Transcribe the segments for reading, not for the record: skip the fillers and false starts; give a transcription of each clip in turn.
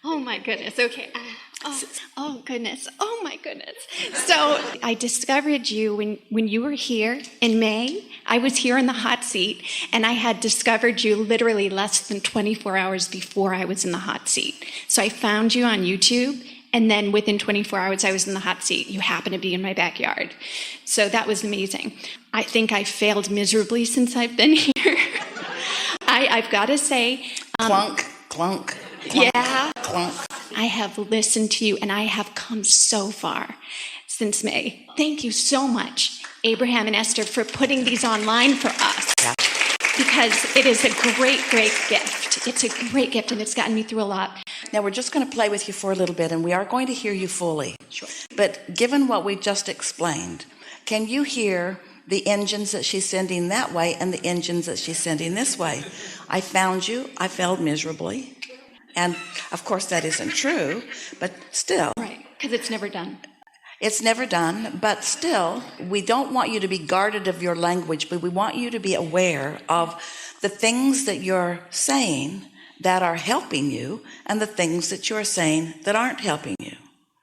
Oh my goodness. Okay. Oh goodness. Oh my goodness. So I discovered you when you were here in May. I was here in the hot seat, and I had discovered you literally less than 24 hours before I was in the hot seat. So I found you on YouTube, and then within 24 hours I was in the hot seat. You happened to be in my backyard. So that was amazing. I think I failed miserably since I've been here. I've got to say... clunk, clunk. Yeah. Clunk. I have listened to you, and I have come so far since May. Thank you so much, Abraham and Esther, for putting these online for us. Yeah. Because it is a great, great gift. It's a great gift, and it's gotten me through a lot. Now, we're just going to play with you for a little bit, and we are going to hear you fully. Sure. But given what we just explained, can you hear the engines that she's sending that way and the engines that she's sending this way? I found you. I failed miserably. And, of course, that isn't true, but still. Right, because it's never done. It's never done, but still, we don't want you to be guarded of your language, but we want you to be aware of the things that you're saying that are helping you and the things that you're saying that aren't helping you.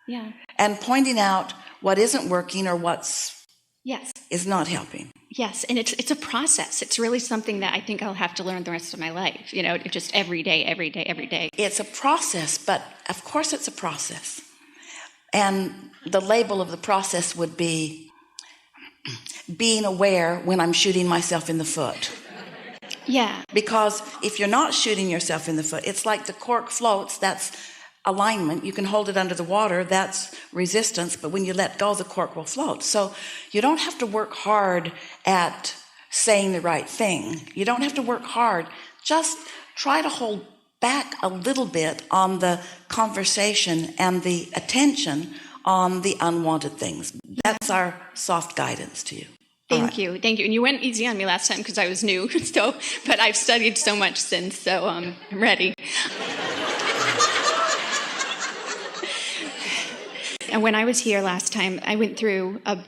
Yeah. And pointing out what isn't working or what's Yes. is not helping. Yes, and it's a process. It's really something that I think I'll have to learn the rest of my life, just every day, every day, every day. It's a process, but of course it's a process. And the label of the process would be being aware when I'm shooting myself in the foot. Yeah. Because if you're not shooting yourself in the foot, it's like the cork floats, that's alignment. You can hold it under the water, that's resistance, but when you let go, the cork will float. So you don't have to work hard at saying the right thing. You don't have to work hard. Just try to hold back a little bit on the conversation and the attention on the unwanted things. That's our soft guidance to you. Thank you. And you went easy on me last time because I was new, but I've studied so much since, so I'm ready. And when I was here last time, I went through a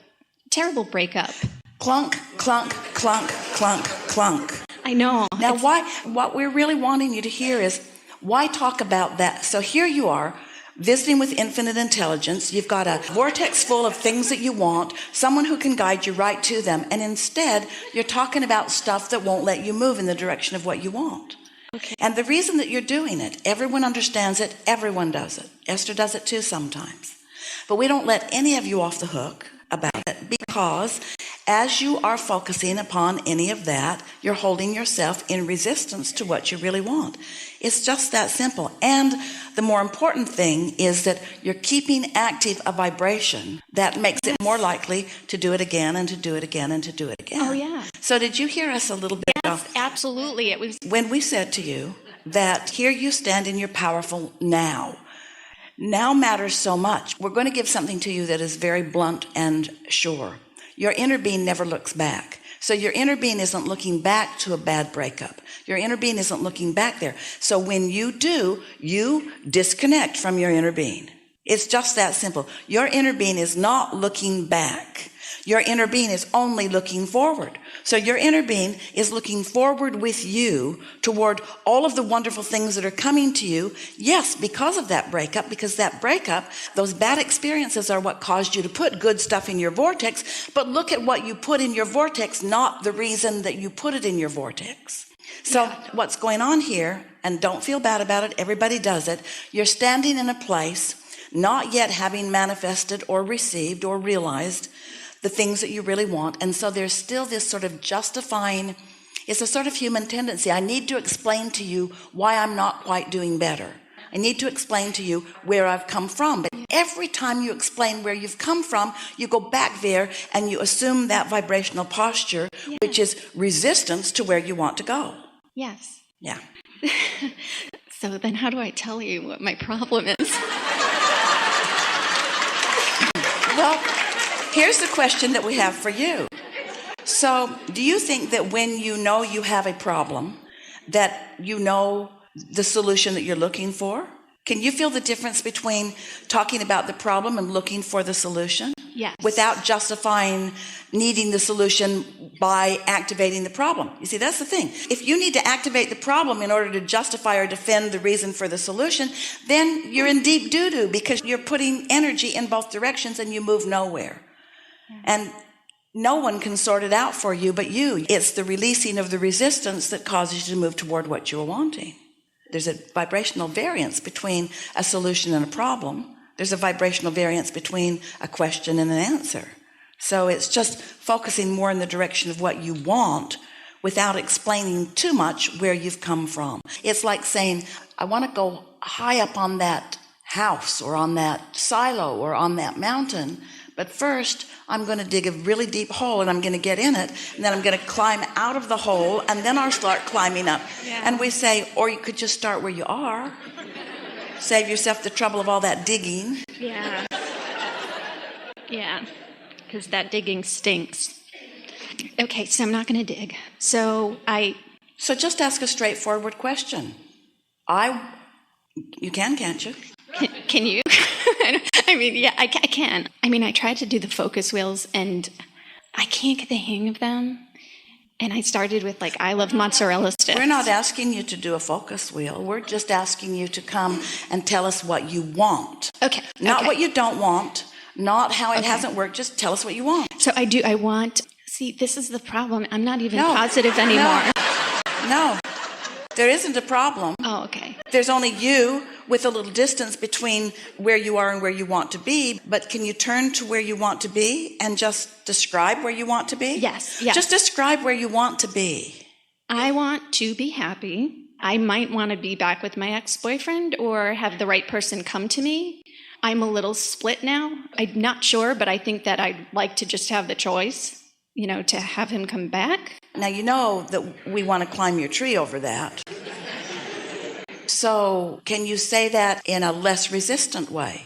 terrible breakup. Clunk, clunk, clunk, clunk, clunk. I know. Now, what we're really wanting you to hear is, why talk about that? So here you are, visiting with infinite intelligence. You've got a vortex full of things that you want, someone who can guide you right to them. And instead, you're talking about stuff that won't let you move in the direction of what you want. Okay. And the reason that you're doing it, everyone understands it, everyone does it. Esther does it too sometimes. But we don't let any of you off the hook about it, because as you are focusing upon any of that, you're holding yourself in resistance to what you really want. It's just that simple. And the more important thing is that you're keeping active a vibration that makes it more likely to do it again and to do it again and to do it again. Oh, yeah. So did you hear us a little bit? Yes, absolutely. It was when we said to you that here you stand in your powerful now. Now matters so much. We're going to give something to you that is very blunt and sure. Your inner being never looks back. So your inner being isn't looking back to a bad breakup. Your inner being isn't looking back there. So when you do, you disconnect from your inner being. It's just that simple. Your inner being is not looking back. Your inner being is only looking forward. So your inner being is looking forward with you toward all of the wonderful things that are coming to you. Yes, because of that breakup, because that breakup, those bad experiences are what caused you to put good stuff in your vortex. But look at what you put in your vortex, not the reason that you put it in your vortex. So what's going on here, and don't feel bad about it, everybody does it. You're standing in a place, not yet having manifested or received or realized the things that you really want. And so there's still this sort of justifying, it's a sort of human tendency. I need to explain to you why I'm not quite doing better. I need to explain to you where I've come from. But every time you explain where you've come from, you go back there and you assume that vibrational posture, which is resistance to where you want to go. Yes. Yeah. So then how do I tell you what my problem is? Well, here's the question that we have for you. So do you think that when you know you have a problem, that you know the solution that you're looking for? Can you feel the difference between talking about the problem and looking for the solution? Yes. without justifying needing the solution by activating the problem. You see, that's the thing. If you need to activate the problem in order to justify or defend the reason for the solution, then you're in deep doo-doo because you're putting energy in both directions and you move nowhere. And no one can sort it out for you but you. It's the releasing of the resistance that causes you to move toward what you're wanting. There's a vibrational variance between a solution and a problem. There's a vibrational variance between a question and an answer. So it's just focusing more in the direction of what you want without explaining too much where you've come from. It's like saying, I want to go high up on that house or on that silo or on that mountain, but first I'm going to dig a really deep hole and I'm going to get in it, and then I'm going to climb out of the hole, and then I'll start climbing up. Yeah. And we say, or you could just start where you are. Save yourself the trouble of all that digging. Yeah. Yeah, because that digging stinks. Okay, so I'm not going to dig. So just ask a straightforward question. You can, can't you? Can you? I mean, yeah, I can. I mean, I tried to do the focus wheels, and I can't get the hang of them. And I started with, like, I love mozzarella sticks. We're not asking you to do a focus wheel. We're just asking you to come and tell us what you want. Okay. Not what you don't want, not how it hasn't worked. Just tell us what you want. So I want, see, this is the problem. I'm not even positive anymore. No. There isn't a problem. Oh, okay. There's only you with a little distance between where you are and where you want to be. But can you turn to where you want to be and just describe where you want to be? Yes. Just describe where you want to be. I want to be happy. I might want to be back with my ex-boyfriend or have the right person come to me. I'm a little split now. I'm not sure, but I think that I'd like to just have the choice, to have him come back. Now, you know that we want to climb your tree over that. So can you say that in a less resistant way?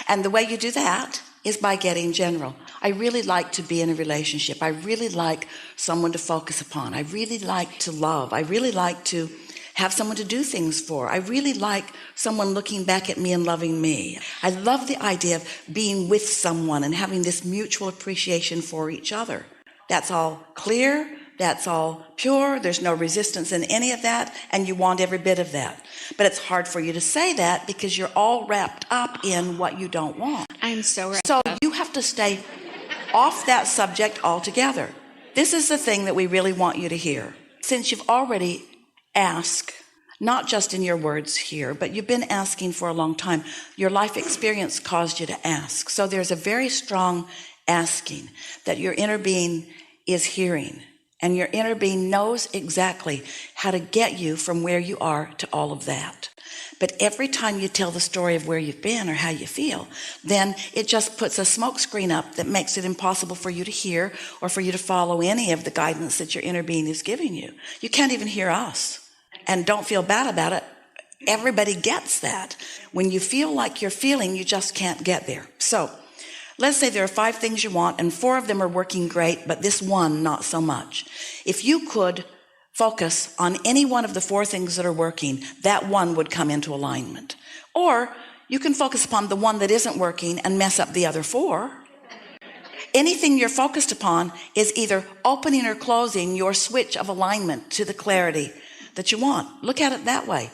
And the way you do that is by getting general. I really like to be in a relationship. I really like someone to focus upon. I really like to love. I really like to have someone to do things for. I really like someone looking back at me and loving me. I love the idea of being with someone and having this mutual appreciation for each other. That's all clear. That's all pure. There's no resistance in any of that, and you want every bit of that. But it's hard for you to say that because you're all wrapped up in what you don't want. I'm so wrapped up. So you have to stay off that subject altogether. This is the thing that we really want you to hear. Since you've already asked, not just in your words here, but you've been asking for a long time, your life experience caused you to ask. So there's a very strong asking that your inner being is hearing. And your inner being knows exactly how to get you from where you are to all of that. But every time you tell the story of where you've been or how you feel, then it just puts a smoke screen up that makes it impossible for you to hear or for you to follow any of the guidance that your inner being is giving you. You can't even hear us. And don't feel bad about it. Everybody gets that. When you feel like you're feeling, you just can't get there. So let's say there are 5 things you want and 4 of them are working great, but this one, not so much. If you could focus on any one of the 4 things that are working, that one would come into alignment. Or you can focus upon the one that isn't working and mess up the other 4. Anything you're focused upon is either opening or closing your switch of alignment to the clarity that you want. Look at it that way.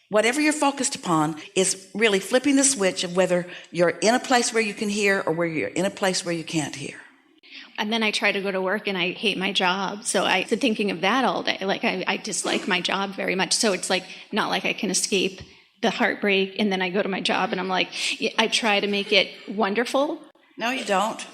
Whatever you're focused upon is really flipping the switch of whether you're in a place where you can hear or where you're in a place where you can't hear. And then I try to go to work and I hate my job. So I've been thinking of that all day. Like I dislike my job very much. So it's like not like I can escape the heartbreak. And then I go to my job and I'm like, I try to make it wonderful. No, you don't.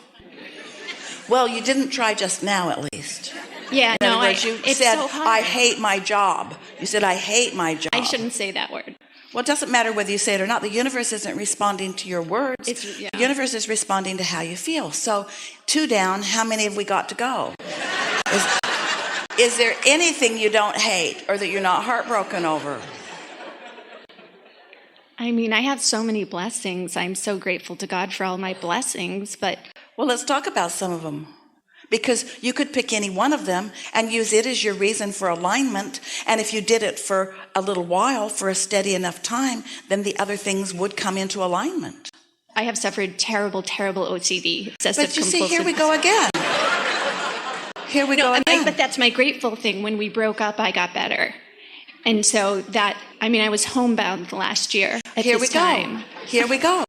Well, you didn't try just now, at least. Yeah, in no, other words, you said, so hard. I hate my job. You said, I hate my job. I shouldn't say that word. Well, it doesn't matter whether you say it or not. The universe isn't responding to your words. The universe is responding to how you feel. So 2 down, how many have we got to go? Is there anything you don't hate or that you're not heartbroken over? I mean, I have so many blessings. I'm so grateful to God for all my blessings, but... Well, let's talk about some of them. Because you could pick any one of them and use it as your reason for alignment. And if you did it for a little while, for a steady enough time, then the other things would come into alignment. I have suffered terrible OCD, obsessive But you compulsive. see, here we go again. Here we go again. But that's my grateful thing. When we broke up, I got better. And so that, I was homebound last year at Here this we go. time. Here we go.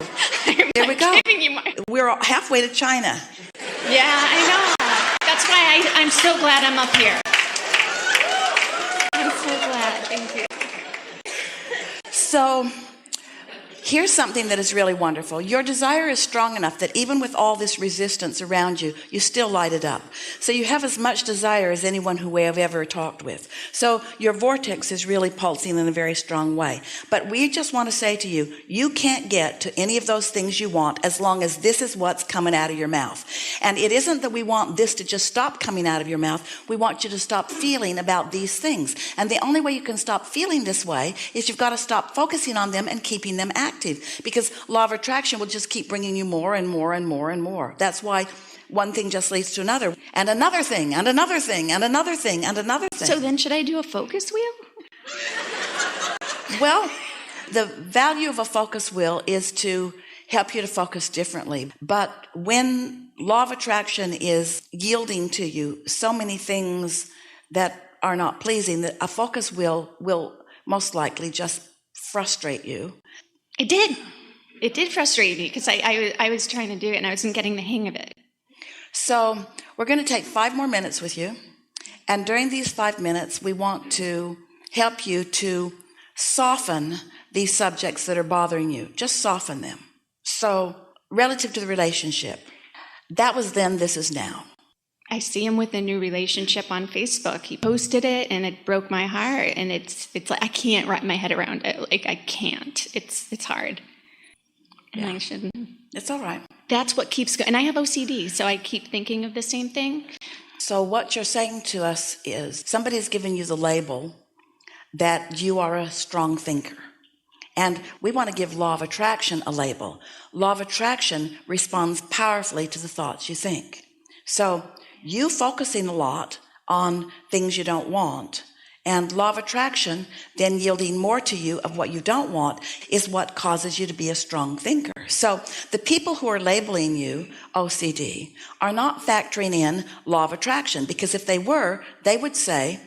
I'm Here we not go. kidding you, Mark. We're halfway to China. Yeah, I know. That's why I'm so glad I'm up here. I'm so glad. Thank you. So here's something that is really wonderful. Your desire is strong enough that even with all this resistance around you, you still light it up. So you have as much desire as anyone who we have ever talked with. So your vortex is really pulsing in a very strong way. But we just want to say to you, you can't get to any of those things you want as long as this is what's coming out of your mouth. And it isn't that we want this to just stop coming out of your mouth. We want you to stop feeling about these things. And the only way you can stop feeling this way is you've got to stop focusing on them and keeping them active. Because law of attraction will just keep bringing you more and more and more and more. That's why one thing just leads to another, and another thing, and another thing, and another thing, and another thing. So then should I do a focus wheel? Well, the value of a focus wheel is to help you to focus differently. But when law of attraction is yielding to you so many things that are not pleasing, that a focus wheel will most likely just frustrate you. It did. It did frustrate me because I was trying to do it and I wasn't getting the hang of it. So we're going to take 5 more minutes with you. And during these 5 minutes, we want to help you to soften these subjects that are bothering you. Just soften them. So relative to the relationship, that was then, this is now. I see him with a new relationship on Facebook. He posted it and it broke my heart. And it's like, I can't wrap my head around it. Like, I can't. It's hard. And Yeah. I shouldn't. It's all right. That's what keeps going. And I have OCD, so I keep thinking of the same thing. So what you're saying to us is somebody's given you the label that you are a strong thinker. And we want to give law of attraction a label. Law of attraction responds powerfully to the thoughts you think. So you focusing a lot on things you don't want, and law of attraction then yielding more to you of what you don't want is what causes you to be a strong thinker. So the people who are labeling you OCD are not factoring in law of attraction, because if they were, they would say,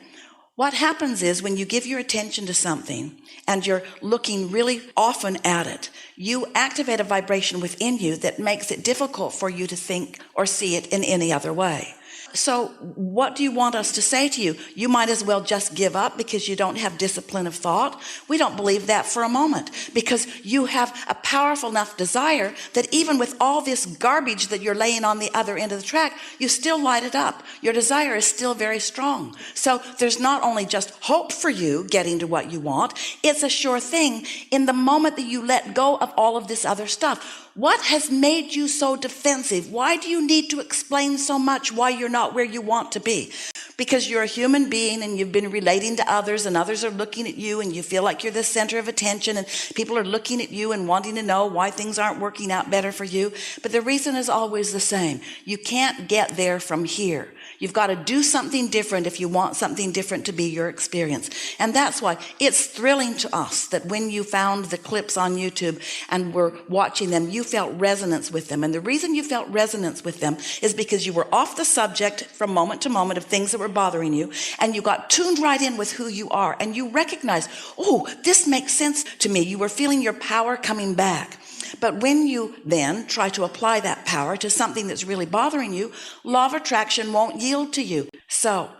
what happens is when you give your attention to something and you're looking really often at it, you activate a vibration within you that makes it difficult for you to think or see it in any other way. So what do you want us to say to you? You might as well just give up because you don't have discipline of thought. We don't believe that for a moment, because you have a powerful enough desire that even with all this garbage that you're laying on the other end of the track, you still light it up. Your desire is still very strong. So there's not only just hope for you getting to what you want, it's a sure thing in the moment that you let go of all of this other stuff. What has made you so defensive? Why do you need to explain so much why you're not where you want to be? Because you're a human being and you've been relating to others, and others are looking at you and you feel like you're the center of attention, and people are looking at you and wanting to know why things aren't working out better for you. But the reason is always the same. You can't get there from here. You've got to do something different if you want something different to be your experience. And that's why it's thrilling to us that when you found the clips on YouTube and were watching them, you felt resonance with them. And the reason you felt resonance with them is because you were off the subject from moment to moment of things that were bothering you, and you got tuned right in with who you are, and you recognized, oh, this makes sense to me. You were feeling your power coming back. But when you then try to apply that power to something that's really bothering you, law of attraction won't yield to you. So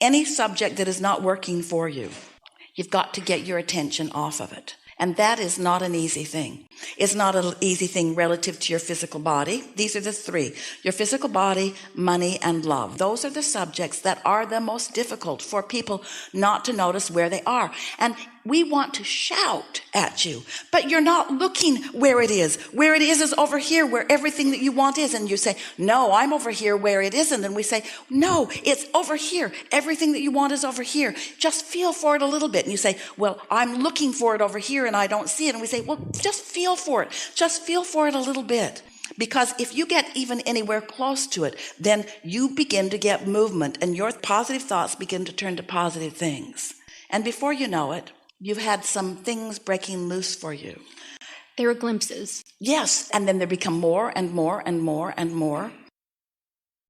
any subject that is not working for you, you've got to get your attention off of it. And that is not an easy thing. It's not an easy thing relative to your physical body. These are the 3. Your physical body, money, and love. Those are the subjects that are the most difficult for people not to notice where they are. And we want to shout at you, but you're not looking where it is. Where it is over here, where everything that you want is. And you say, no, I'm over here where it isn't. And we say, no, it's over here. Everything that you want is over here. Just feel for it a little bit. And you say, well, I'm looking for it over here and I don't see it. And we say, well, just feel for it. Just feel for it a little bit. Because if you get even anywhere close to it, then you begin to get movement, and your positive thoughts begin to turn to positive things. And before you know it, you've had some things breaking loose for you. There were glimpses. Yes. And then there become more and more and more and more.